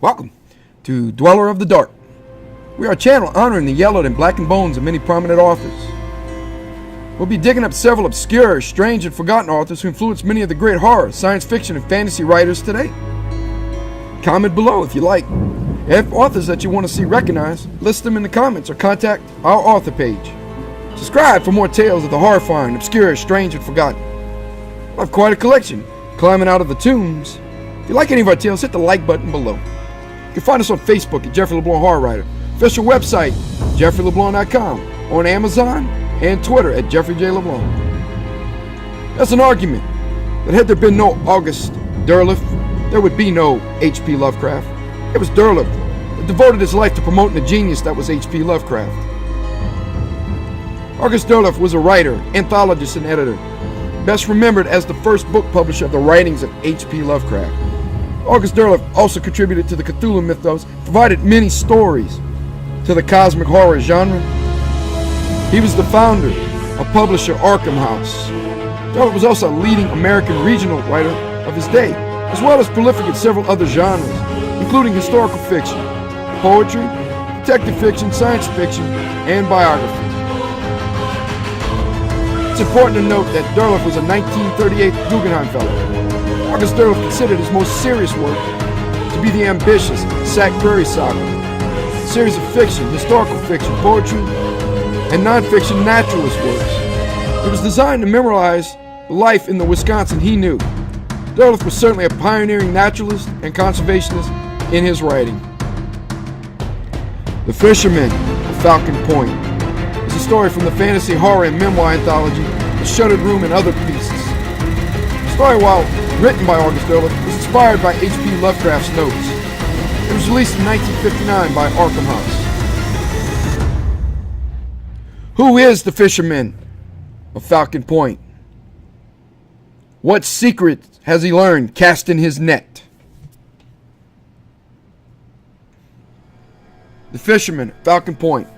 Welcome to Dweller of the Dark. We are a channel honoring the yellowed and blackened bones of many prominent authors. We'll be digging up several obscure, strange, and forgotten authors who influenced many of the great horror, science fiction, and fantasy writers today. Comment below if you like. If authors that you want to see recognized, list them in the comments or contact our author page. Subscribe for more tales of the horrifying, obscure, strange, and forgotten. I have quite a collection, climbing out of the tombs. If you like any of our tales, hit the like button below. You can find us on Facebook at Jeffrey LeBlanc Horror Writer, official website, jeffreyleblanc.com, on Amazon, and Twitter at Jeffrey J. LeBlanc. That's an argument that had there been no August Derleth, there would be no H.P. Lovecraft. It was Derleth that devoted his life to promoting the genius that was H.P. Lovecraft. August Derleth was a writer, anthologist, and editor, best remembered as the first book publisher of the writings of H.P. Lovecraft. August Derleth also contributed to the Cthulhu Mythos, provided many stories to the cosmic horror genre. He was the founder of publisher Arkham House. Derleth was also a leading American regional writer of his day, as well as prolific in several other genres, including historical fiction, poetry, detective fiction, science fiction, and biography. It's important to note that Derleth was a 1938 Guggenheim Fellow. August Derleth considered his most serious work to be the ambitious Sac Prairie Saga, a series of fiction, historical fiction, poetry, and non-fiction naturalist works. It was designed to memorialize life in the Wisconsin he knew. Derleth was certainly a pioneering naturalist and conservationist in his writing. The Fisherman of Falcon Point is a story from the fantasy, horror, and memoir anthology The Shuttered Room and Other Pieces. The story, while written by August Derleth, was inspired by H.P. Lovecraft's notes. It was released in 1959 by Arkham House. Who is the Fisherman of Falcon Point? What secret has he learned casting his net? The Fisherman of Falcon Point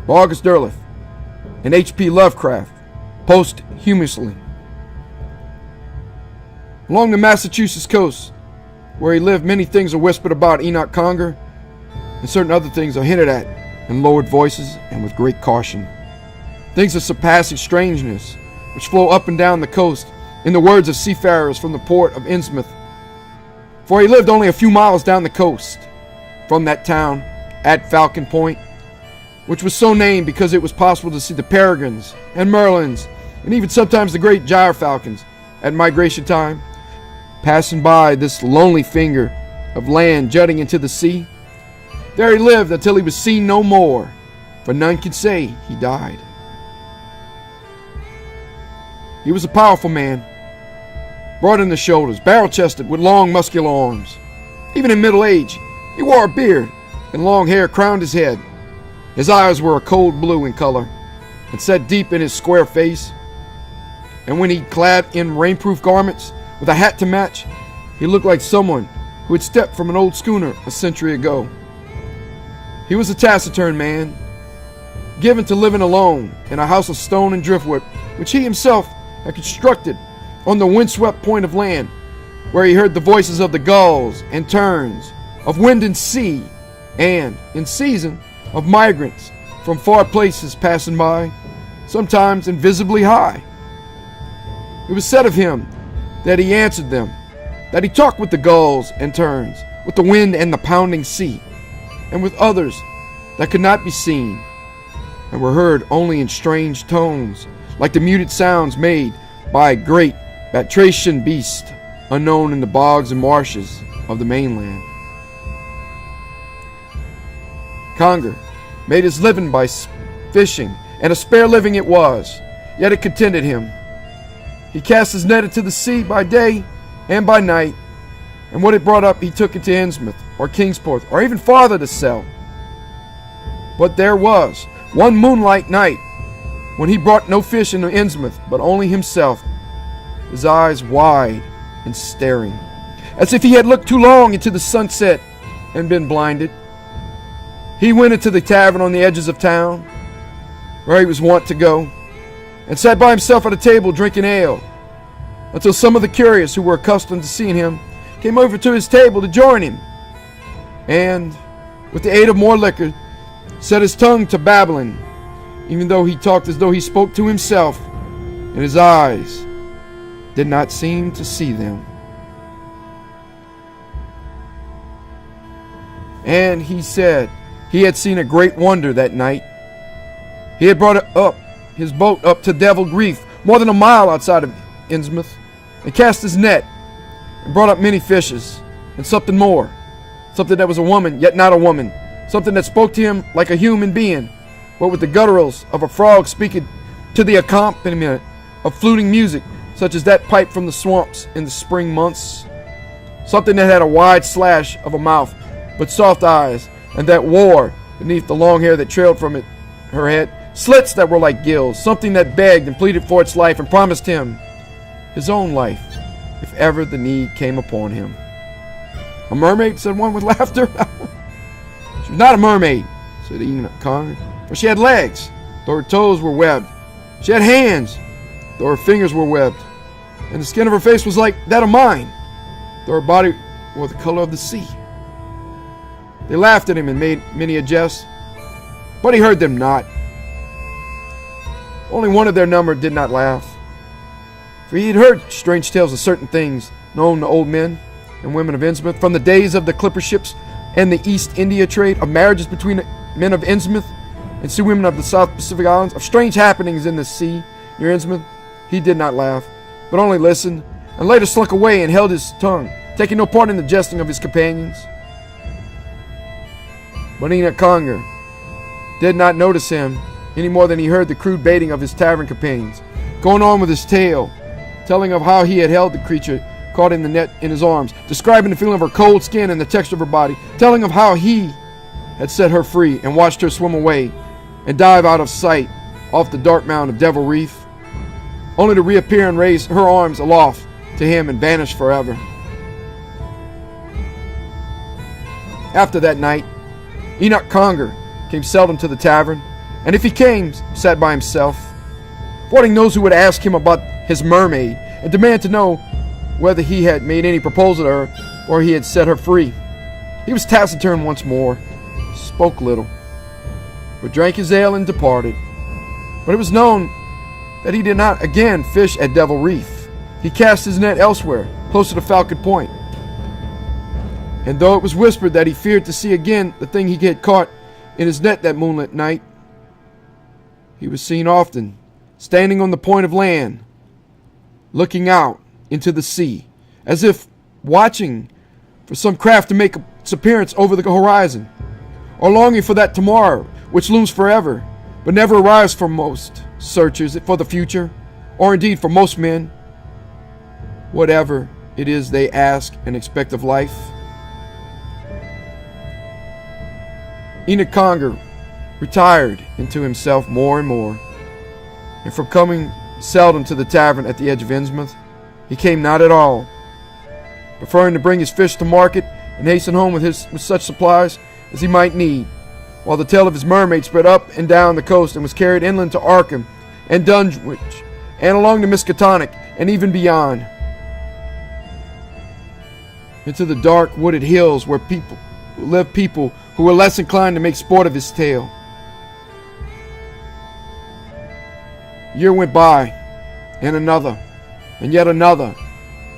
by August Derleth and H.P. Lovecraft posthumously. Along the Massachusetts coast, where he lived, many things are whispered about Enoch Conger, and certain other things are hinted at in lowered voices and with great caution. Things of surpassing strangeness, which flow up and down the coast, in the words of seafarers from the port of Innsmouth. For he lived only a few miles down the coast from that town at Falcon Point, which was so named because it was possible to see the peregrines and merlins, and even sometimes the great gyrfalcons at migration time, passing by this lonely finger of land jutting into the sea. There he lived until he was seen no more, for none can say he died. He was a powerful man, broad in the shoulders, barrel-chested, with long muscular arms. Even in middle age, he wore a beard, and long hair crowned his head. His eyes were a cold blue in color, and set deep in his square face. And when he clad in rainproof garments, with a hat to match, he looked like someone who had stepped from an old schooner a century ago. He was a taciturn man, given to living alone in a house of stone and driftwood, which he himself had constructed on the windswept point of land, where he heard the voices of the gulls and terns, of wind and sea, and, in season, of migrants from far places passing by, sometimes invisibly high. It was said of him that he answered them, that he talked with the gulls and terns, with the wind and the pounding sea, and with others that could not be seen, and were heard only in strange tones, like the muted sounds made by a great batracian beast, unknown in the bogs and marshes of the mainland. Conger made his living by fishing, and a spare living it was, yet it contented him. He cast his net into the sea by day and by night, and what it brought up he took into Innsmouth or Kingsport or even farther to sell. But there was one moonlight night when he brought no fish into Innsmouth, but only himself, his eyes wide and staring, as if he had looked too long into the sunset and been blinded. He went into the tavern on the edges of town, where he was wont to go, and sat by himself at a table drinking ale, until some of the curious who were accustomed to seeing him came over to his table to join him. and, with the aid of more liquor, set his tongue to babbling, even though he talked as though he spoke to himself, and his eyes did not seem to see them. And he said he had seen a great wonder that night. He had brought his boat up to Devil Reef, more than a mile outside of Innsmouth, and cast his net, and brought up many fishes, and something more, something that was a woman, yet not a woman, something that spoke to him like a human being, but with the gutturals of a frog speaking to the accompaniment of fluting music, such as that piped from the swamps in the spring months. Something that had a wide slash of a mouth, but soft eyes, and that wore, beneath the long hair that trailed from her head, slits that were like gills. Something that begged and pleaded for its life and promised him his own life, if ever the need came upon him. A mermaid, said one with laughter. She was not a mermaid, said Enoch Conger, for she had legs, though her toes were webbed. She had hands, though her fingers were webbed. And the skin of her face was like that of mine, though her body was the color of the sea. They laughed at him and made many a jest, but he heard them not. Only one of their number did not laugh, for he had heard strange tales of certain things known to old men and women of Innsmouth from the days of the clipper ships and the East India trade, of marriages between the men of Innsmouth and sea women of the South Pacific Islands, of strange happenings in the sea near Innsmouth. He did not laugh, but only listened, and later slunk away and held his tongue, taking no part in the jesting of his companions. But Enoch Conger did not notice him any more than he heard the crude baiting of his tavern companions, going on with his tale, telling of how he had held the creature caught in the net in his arms, describing the feeling of her cold skin and the texture of her body, telling of how he had set her free and watched her swim away and dive out of sight off the dark mound of Devil Reef, only to reappear and raise her arms aloft to him and vanish forever. After that night, Enoch Conger came seldom to the tavern, and if he came, sat by himself, avoiding those who would ask him about his mermaid and demand to know whether he had made any proposal to her or he had set her free. He was taciturn once more, spoke little, but drank his ale and departed. But it was known that he did not again fish at Devil Reef. He cast his net elsewhere, closer to Falcon Point. And though it was whispered that he feared to see again the thing he had caught in his net that moonlit night, he was seen often, standing on the point of land, looking out into the sea, as if watching for some craft to make its appearance over the horizon, or longing for that tomorrow which looms forever, but never arrives for most searchers for the future, or indeed for most men, whatever it is they ask and expect of life. Enoch Conger retired into himself more and more, and from coming seldom to the tavern at the edge of Innsmouth, he came not at all, preferring to bring his fish to market and hasten home with such supplies as he might need, while the tale of his mermaid spread up and down the coast and was carried inland to Arkham and Dunwich and along the Miskatonic and even beyond, into the dark wooded hills where lived people who were less inclined to make sport of his tale. A year went by, and another, and yet another,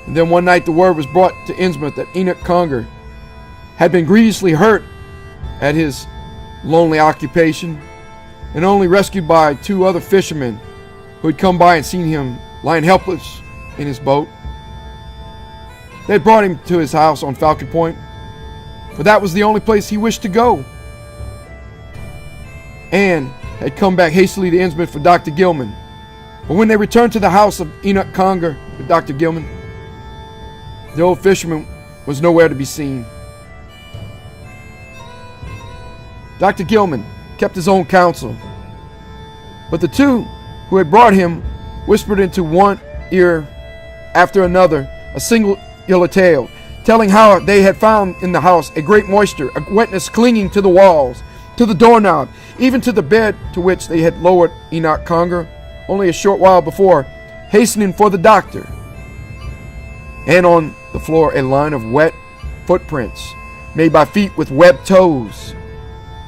and then one night the word was brought to Innsmouth that Enoch Conger had been grievously hurt at his lonely occupation, and only rescued by two other fishermen who had come by and seen him lying helpless in his boat. They had brought him to his house on Falcon Point, for that was the only place he wished to go, and had come back hastily to Innsmouth for Dr. Gilman. But when they returned to the house of Enoch Conger with Dr. Gilman, the old fisherman was nowhere to be seen. Dr. Gilman kept his own counsel, but the two who had brought him whispered into one ear after another a singular tale, telling how they had found in the house a great moisture, a wetness clinging to the walls, to the doorknob, even to the bed to which they had lowered Enoch Conger only a short while before, hastening for the doctor. And on the floor a line of wet footprints, made by feet with webbed toes.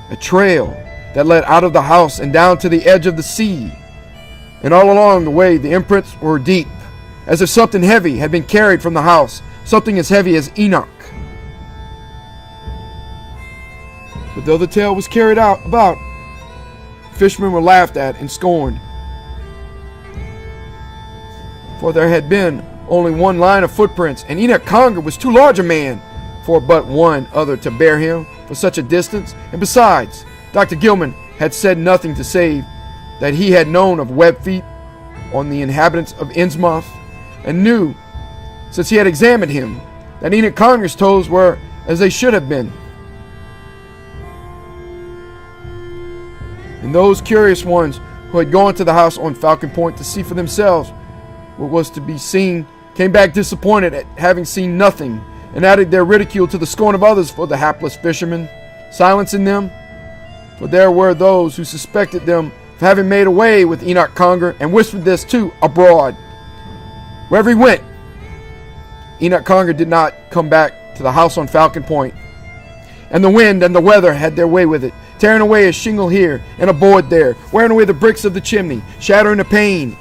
A trail that led out of the house and down to the edge of the sea. And all along the way, the imprints were deep, as if something heavy had been carried from the house, something as heavy as Enoch. But though the tale was carried out about, fishermen were laughed at and scorned. For there had been only one line of footprints, and Enoch Conger was too large a man for but one other to bear him for such a distance. And besides, Dr. Gilman had said nothing to say that he had known of webbed feet on the inhabitants of Innsmouth, and knew, since he had examined him, that Enoch Conger's toes were as they should have been. And those curious ones who had gone to the house on Falcon Point to see for themselves what was to be seen came back disappointed at having seen nothing, and added their ridicule to the scorn of others for the hapless fishermen, silencing them. For there were those who suspected them of having made away with Enoch Conger, and whispered this too abroad. Wherever he went, Enoch Conger did not come back to the house on Falcon Point. And the wind and the weather had their way with it, tearing away a shingle here and a board there, wearing away the bricks of the chimney, shattering the pane.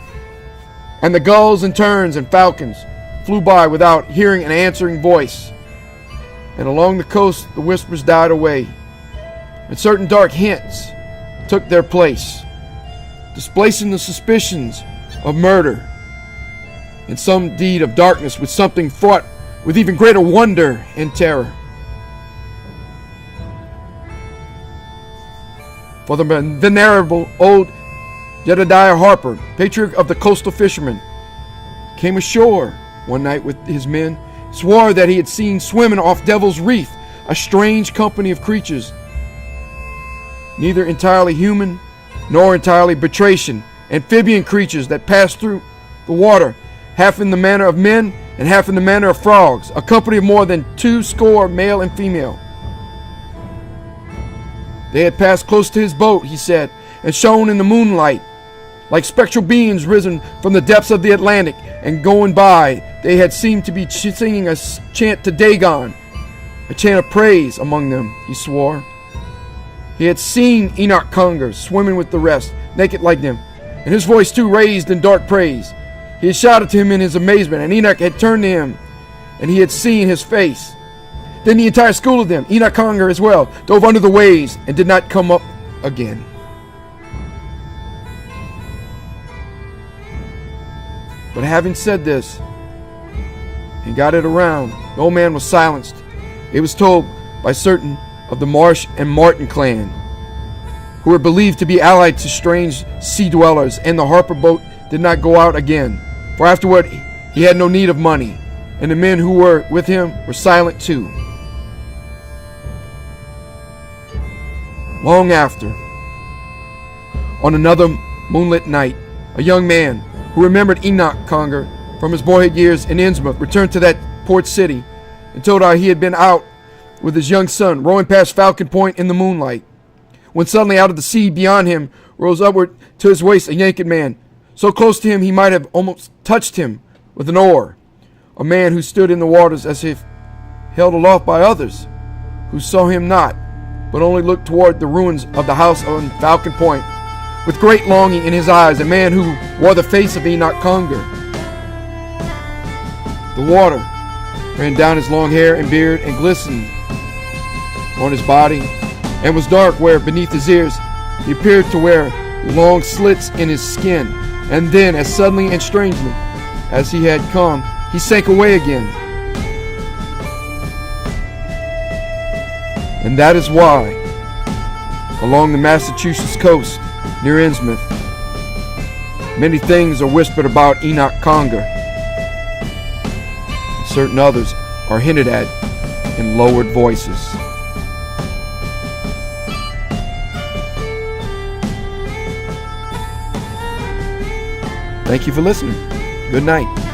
And the gulls and terns and falcons flew by without hearing an answering voice. And along the coast the whispers died away, and certain dark hints took their place, displacing the suspicions of murder and some deed of darkness with something fraught with even greater wonder and terror. For the venerable old Jedediah Harper, patriarch of the coastal fishermen, came ashore one night with his men, swore that he had seen swimming off Devil's Reef a strange company of creatures, neither entirely human nor entirely batracian, amphibian creatures that passed through the water, half in the manner of men and half in the manner of frogs, a company of more than 20 male and female. They had passed close to his boat, he said, and shone in the moonlight like spectral beings risen from the depths of the Atlantic, and going by they had seemed to be singing a chant to Dagon, a chant of praise among them, he swore. He had seen Enoch Conger swimming with the rest, naked like them, and his voice too raised in dark praise. He had shouted to him in his amazement, and Enoch had turned to him, and he had seen his face. Then the entire school of them, Enoch Conger as well, dove under the waves and did not come up again. But having said this, and got it around, the old man was silenced. It was told by certain of the Marsh and Martin clan, who were believed to be allied to strange sea dwellers, and the Harper boat did not go out again, for afterward he had no need of money, and the men who were with him were silent too. Long after, on another moonlit night, a young man who remembered Enoch Conger from his boyhood years in Innsmouth returned to that port city and told how he had been out with his young son rowing past Falcon Point in the moonlight, when suddenly out of the sea beyond him rose upward to his waist a naked man, so close to him he might have almost touched him with an oar, a man who stood in the waters as if held aloft by others, who saw him not, but only looked toward the ruins of the house on Falcon Point, with great longing in his eyes, a man who wore the face of Enoch Conger. The water ran down his long hair and beard and glistened on his body, and was dark where beneath his ears he appeared to wear long slits in his skin, and then as suddenly and strangely as he had come, he sank away again. And that is why, along the Massachusetts coast, near Innsmouth, many things are whispered about Enoch Conger, and certain others are hinted at in lowered voices. Thank you for listening. Good night.